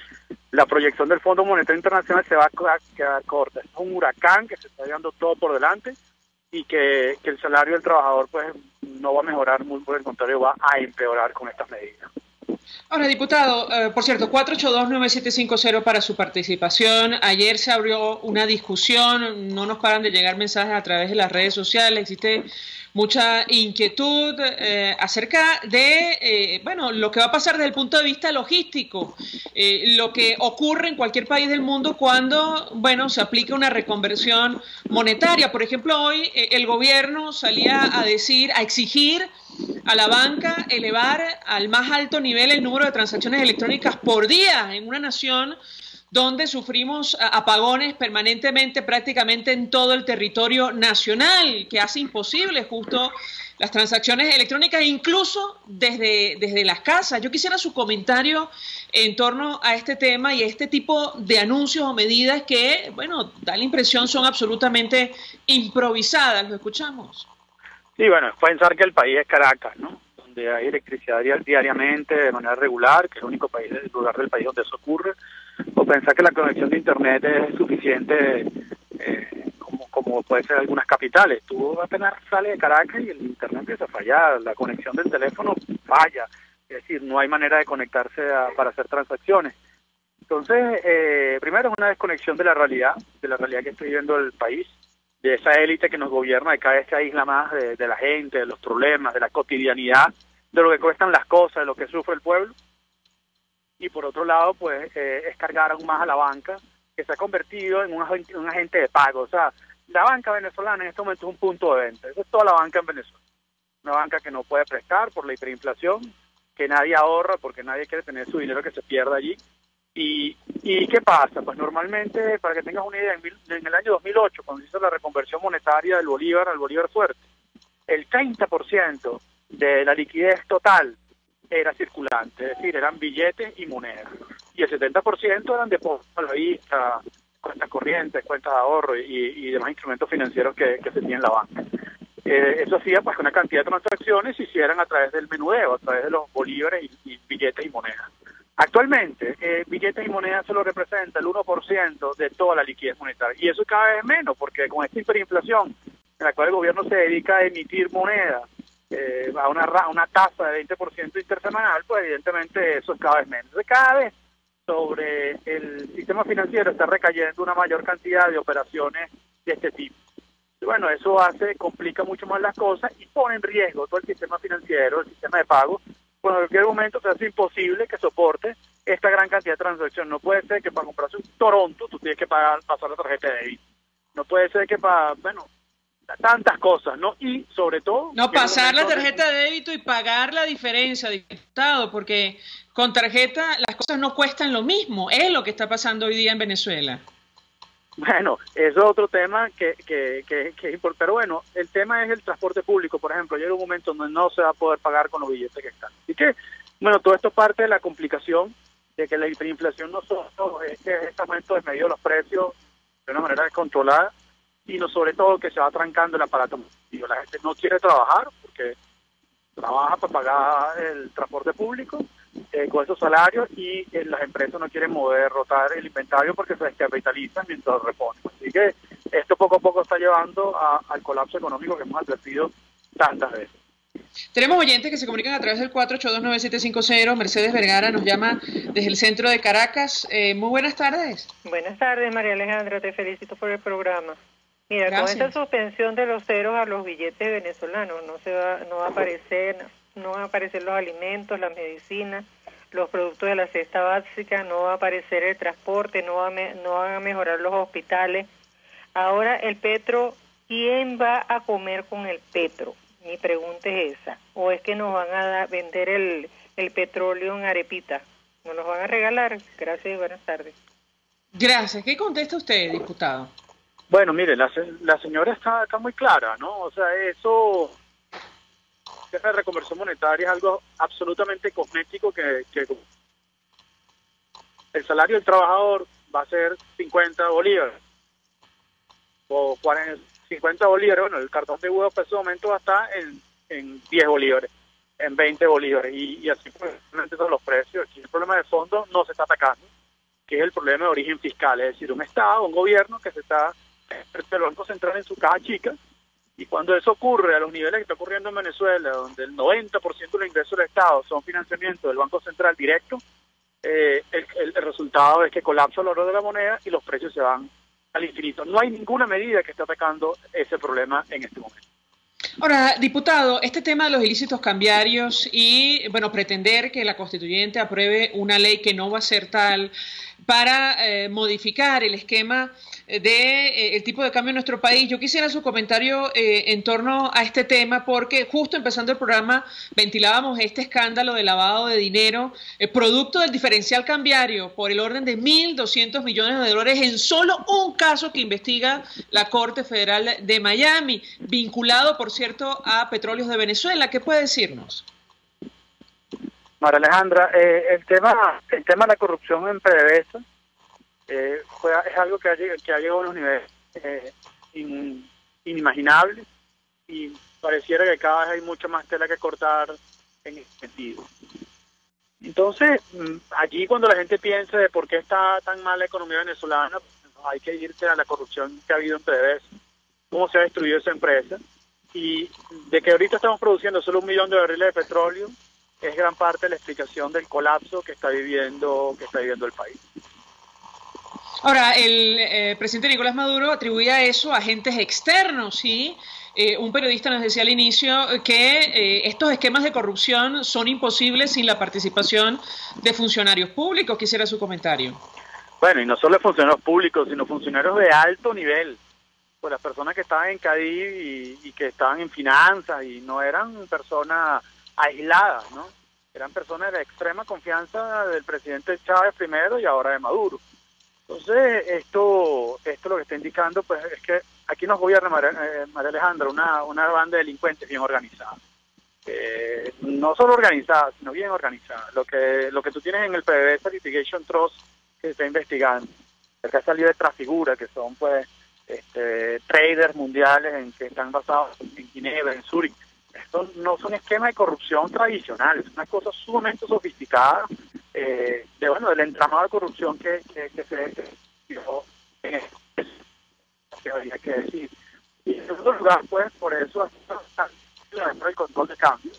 la proyección del Fondo Monetario Internacional se va a quedar corta. Es un huracán que se está llevando todo por delante y que el salario del trabajador pues no va a mejorar, muy por el contrario va a empeorar con estas medidas. Ahora, diputado, por cierto, 482-9750 para su participación. Ayer se abrió una discusión, no nos paran de llegar mensajes a través de las redes sociales, existe mucha inquietud acerca de, bueno, lo que va a pasar desde el punto de vista logístico, lo que ocurre en cualquier país del mundo cuando, bueno, se aplica una reconversión monetaria. Por ejemplo, hoy el gobierno salía a decir, a exigir a la banca elevar al más alto nivel el número de transacciones electrónicas por día en una nación donde sufrimos apagones permanentemente prácticamente en todo el territorio nacional, que hace imposible justo las transacciones electrónicas, incluso desde las casas. Yo quisiera su comentario en torno a este tema y a este tipo de anuncios o medidas que, bueno, da la impresión son absolutamente improvisadas. ¿Lo escuchamos? Sí, bueno, es pensar que el país es Caracas, ¿no? Donde hay electricidad diariamente de manera regular, que es el único lugar del país donde eso ocurre, o pensar que la conexión de internet es suficiente como puede ser algunas capitales. Tú apenas sales de Caracas y el internet empieza a fallar, la conexión del teléfono falla, es decir, no hay manera de conectarse para hacer transacciones. Entonces, primero es una desconexión de la realidad que está viviendo el país, de esa élite que nos gobierna, de cada vez se aísla más de la gente, de los problemas, de la cotidianidad, de lo que cuestan las cosas, de lo que sufre el pueblo. Y por otro lado, pues, es cargar aún más a la banca, que se ha convertido en un agente de pago. O sea, la banca venezolana en este momento es un punto de venta. Eso es toda la banca en Venezuela. Una banca que no puede prestar por la hiperinflación, que nadie ahorra porque nadie quiere tener su dinero que se pierda allí. ¿Y qué pasa? Pues normalmente, para que tengas una idea, en el año 2008, cuando se hizo la reconversión monetaria del bolívar al bolívar fuerte, el 30% de la liquidez total era circulante, es decir, eran billetes y monedas. Y el 70% eran depósitos a la vista, cuentas corrientes, cuentas de ahorro y demás instrumentos financieros que se tienen en la banca. Eso hacía pues que una cantidad de transacciones se hicieran a través del menudeo, a través de los bolívares y billetes y monedas. Actualmente, billetes y monedas solo representa el 1% de toda la liquidez monetaria. Y eso cada vez menos, porque con esta hiperinflación, en la cual el gobierno se dedica a emitir moneda a una tasa de 20% intersemanal, pues evidentemente eso es cada vez menos. Entonces, cada vez sobre el sistema financiero está recayendo una mayor cantidad de operaciones de este tipo. Y bueno, eso complica mucho más las cosas y pone en riesgo todo el sistema financiero, el sistema de pago. Bueno, en cualquier momento se hace imposible que soporte esta gran cantidad de transacciones. No puede ser que para comprarse un Toronto tú tienes que pasar la tarjeta de débito. No puede ser que tantas cosas, ¿no? Y sobre todo... No, pasar la tarjeta de débito y pagar la diferencia, diputado, porque con tarjeta las cosas no cuestan lo mismo. Es lo que está pasando hoy día en Venezuela. Bueno, eso es otro tema que es importante. Pero bueno, el tema es el transporte público, por ejemplo. Llega un momento donde no se va a poder pagar con los billetes que están. Así que, bueno, todo esto es parte de la complicación de que la hiperinflación no solo es que este aumento desmedido de los precios de una manera descontrolada, sino sobre todo que se va trancando el aparato. La gente no quiere trabajar porque trabaja para pagar el transporte público con esos salarios y las empresas no quieren rotar el inventario porque se descapitalizan mientras lo reponen. Así que esto poco a poco está llevando al colapso económico que hemos advertido tantas veces. Tenemos oyentes que se comunican a través del 4829750. Mercedes Vergara nos llama desde el centro de Caracas. Muy buenas tardes. Buenas tardes, María Alejandra. Te felicito por el programa. Mira, gracias. Con esta suspensión de los ceros a los billetes venezolanos no va a aparecer los alimentos, las medicinas, los productos de la cesta básica, no va a aparecer el transporte, no van a mejorar los hospitales. Ahora el petro, ¿quién va a comer con el petro? Mi pregunta es esa. ¿O es que nos van a vender el petróleo en arepita? ¿Nos los van a regalar? Gracias y buenas tardes. Gracias. ¿Qué contesta usted, diputado? Bueno, mire, la señora está muy clara, ¿no? O sea, esa reconversión monetaria es algo absolutamente cosmético que el salario del trabajador va a ser 50 bolívares o 50 bolívares. Bueno, el cartón de huevo para ese momento va a estar en 10 bolívares, en 20 bolívares y así pues son los precios. Aquí el problema de fondo no se está atacando. que es el problema de origen fiscal, es decir, un Estado, un gobierno que se está el Banco Central en su caja chica, y cuando eso ocurre a los niveles que está ocurriendo en Venezuela, donde el 90% de los ingresos del Estado son financiamiento del Banco Central directo, el resultado es que colapsa el valor de la moneda y los precios se van al infinito. No hay ninguna medida que esté atacando ese problema en este momento. Ahora, diputado, este tema de los ilícitos cambiarios y, bueno, pretender que la constituyente apruebe una ley que no va a ser tal para modificar el esquema de el tipo de cambio en nuestro país. Yo quisiera su comentario en torno a este tema, porque justo empezando el programa ventilábamos este escándalo de lavado de dinero, producto del diferencial cambiario por el orden de 1.200 millones de dólares en solo un caso que investiga la Corte Federal de Miami, vinculado, por cierto, a Petróleos de Venezuela. ¿Qué puede decirnos? María Alejandra, el tema de la corrupción en PDVSA es algo que ha llegado a unos niveles inimaginables, y pareciera que cada vez hay mucha más tela que cortar en ese sentido. Entonces, allí cuando la gente piensa de por qué está tan mal la economía venezolana, hay que irse a la corrupción que ha habido en PDVSA, cómo se ha destruido esa empresa, y de que ahorita estamos produciendo solo 1 millón de barriles de petróleo es gran parte de la explicación del colapso que está viviendo el país. Ahora, el presidente Nicolás Maduro atribuía eso a agentes externos, ¿sí? Un periodista nos decía al inicio que estos esquemas de corrupción son imposibles sin la participación de funcionarios públicos. Quisiera su comentario. Bueno, y no solo de funcionarios públicos, sino funcionarios de alto nivel. Pues las personas que estaban en Cadiv y que estaban en finanzas, y no eran personas aisladas, ¿no? Eran personas de extrema confianza del presidente Chávez primero y ahora de Maduro. Entonces, esto lo que está indicando, pues, es que aquí nos gobierna, María Alejandra, una banda de delincuentes bien organizada. No solo organizada, sino bien organizada. Lo que tú tienes en el PDVSA Litigation Trust que se está investigando, que ha salido de Trafigura, que son, pues, traders mundiales que están basados en Ginebra, en Zúrich. Estos no son esquemas de corrupción tradicionales, es una cosa sumamente sofisticada del entramado de corrupción que habría que decir. Y en segundo lugar, pues, por eso dentro del control de cambio.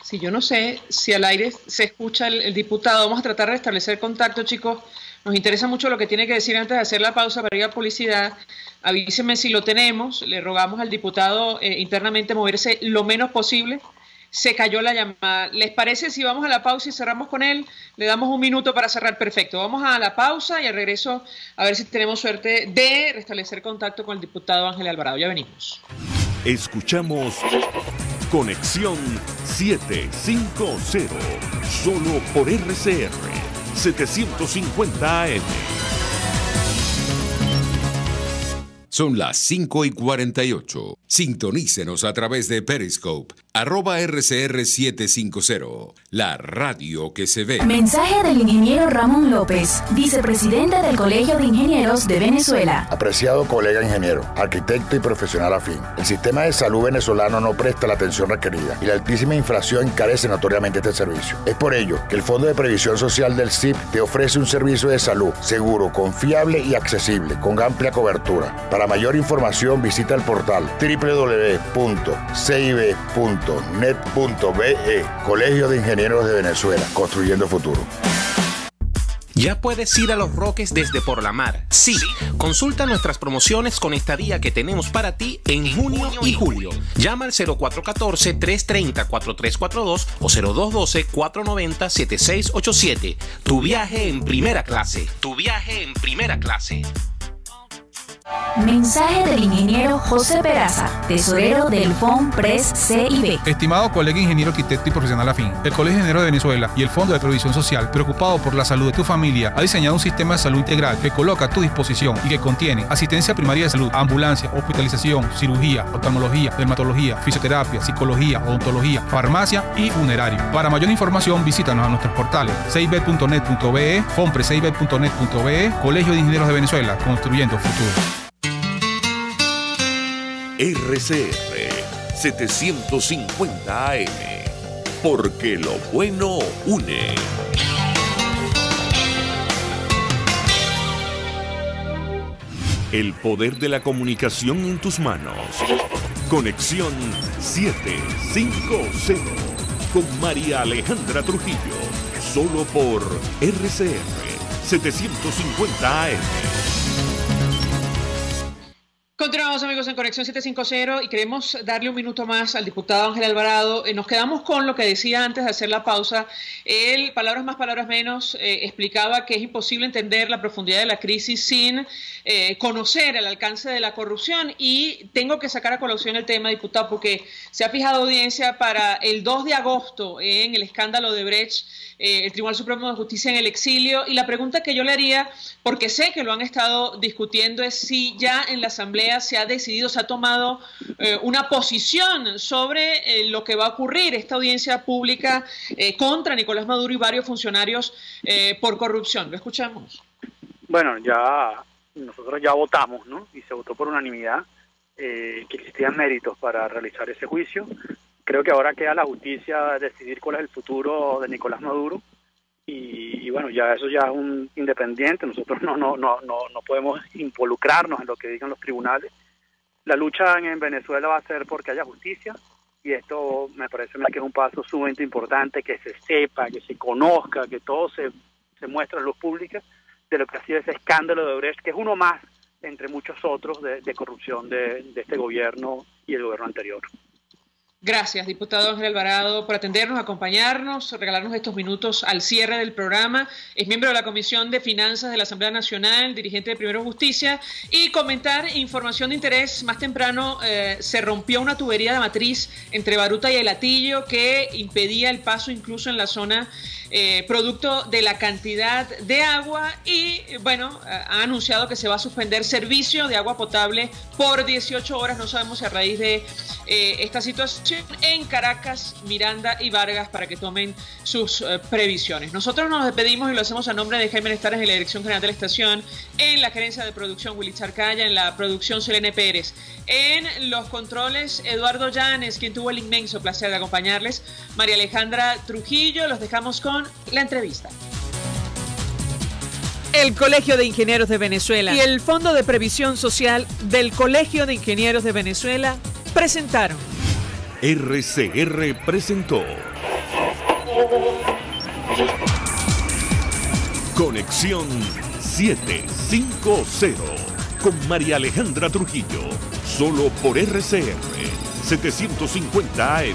Sí, yo no sé si al aire se escucha el diputado. Vamos a tratar de restablecer contacto, chicos. Nos interesa mucho lo que tiene que decir antes de hacer la pausa para ir a publicidad. Avíseme si lo tenemos. Le rogamos al diputado internamente moverse lo menos posible. Se cayó la llamada. ¿Les parece si vamos a la pausa y cerramos con él? Le damos un minuto para cerrar. Perfecto. Vamos a la pausa y al regreso a ver si tenemos suerte de restablecer contacto con el diputado Ángel Alvarado. Ya venimos. Escuchamos Conexión 750, solo por RCR 750 AM. Son las 5:48. Sintonícenos a través de Periscope, @RCR750, la radio que se ve. Mensaje del ingeniero Ramón López, vicepresidente del Colegio de Ingenieros de Venezuela. Apreciado colega ingeniero, arquitecto y profesional afín, el sistema de salud venezolano no presta la atención requerida y la altísima inflación encarece notoriamente este servicio. Es por ello que el Fondo de Previsión Social del CIP te ofrece un servicio de salud seguro, confiable y accesible, con amplia cobertura. Para mayor información visita el portal www.cib.net.be. Colegio de Ingenieros de Venezuela, construyendo futuro. Ya puedes ir a Los Roques desde por la mar. Sí, consulta nuestras promociones con estadía que tenemos para ti en junio y julio. Llama al 0414-330-4342 o 0212-490-7687. Tu viaje en primera clase. Tu viaje en primera clase. Mensaje del ingeniero José Peraza, tesorero del FONPRES CIB. Estimado colega ingeniero, arquitecto y profesional afín, el Colegio de Ingenieros de Venezuela y el Fondo de Previsión Social, preocupado por la salud de tu familia, ha diseñado un sistema de salud integral que coloca a tu disposición y que contiene asistencia primaria de salud, ambulancia, hospitalización, cirugía, oftalmología, dermatología, fisioterapia, psicología, odontología, farmacia y funerario. Para mayor información, visítanos a nuestros portales cib.net.be, fonprescib.net.be, Colegio de Ingenieros de Venezuela, construyendo futuro. RCR 750 AM. porque lo bueno une. El poder de la comunicación en tus manos. Conexión 750 con María Alejandra Trujillo. Solo por RCR 750 AM. Continuamos, amigos, en Conexión 750 y queremos darle un minuto más al diputado Ángel Alvarado. Nos quedamos con lo que decía antes de hacer la pausa. Él, palabras más, palabras menos, explicaba que es imposible entender la profundidad de la crisis sin conocer el alcance de la corrupción. Y tengo que sacar a colación el tema, diputado, porque se ha fijado audiencia para el 2 de agosto en el escándalo de Brecht, el Tribunal Supremo de Justicia en el exilio. Y la pregunta que yo le haría, porque sé que lo han estado discutiendo, es si ya en la Asamblea se ha decidido, se ha tomado una posición sobre lo que va a ocurrir, esta audiencia pública contra Nicolás Maduro y varios funcionarios por corrupción. ¿Lo escuchamos? Bueno, nosotros ya votamos, ¿no? Y se votó por unanimidad que existían méritos para realizar ese juicio. Creo que ahora queda la justicia decidir cuál es el futuro de Nicolás Maduro. Y bueno, ya eso ya es un independiente. Nosotros no podemos involucrarnos en lo que digan los tribunales. La lucha en Venezuela va a ser porque haya justicia, y esto me parece que es un paso sumamente importante, que se sepa, que se conozca, que todo se muestre a luz pública de lo que ha sido ese escándalo de Brecht, que es uno más entre muchos otros de corrupción de este gobierno y el gobierno anterior. Gracias, diputado Ángel Alvarado, por atendernos, acompañarnos, regalarnos estos minutos al cierre del programa. Es miembro de la Comisión de Finanzas de la Asamblea Nacional, dirigente de Primero Justicia, y comentar información de interés. Más temprano se rompió una tubería de matriz entre Baruta y El Hatillo que impedía el paso incluso en la zona producto de la cantidad de agua, y bueno, ha anunciado que se va a suspender servicio de agua potable por 18 horas. No sabemos si a raíz de esta situación en Caracas, Miranda y Vargas, para que tomen sus previsiones. Nosotros nos despedimos y lo hacemos a nombre de Jaime Nestares en la dirección general de la estación, en la gerencia de producción Willy Charcaya, en la producción Selene Pérez, en los controles Eduardo Llanes, quien tuvo el inmenso placer de acompañarles, María Alejandra Trujillo. Los dejamos con la entrevista. El Colegio de Ingenieros de Venezuela y el Fondo de Previsión Social del Colegio de Ingenieros de Venezuela presentaron. RCR presentó Conexión 750 con María Alejandra Trujillo, solo por RCR 750 AM.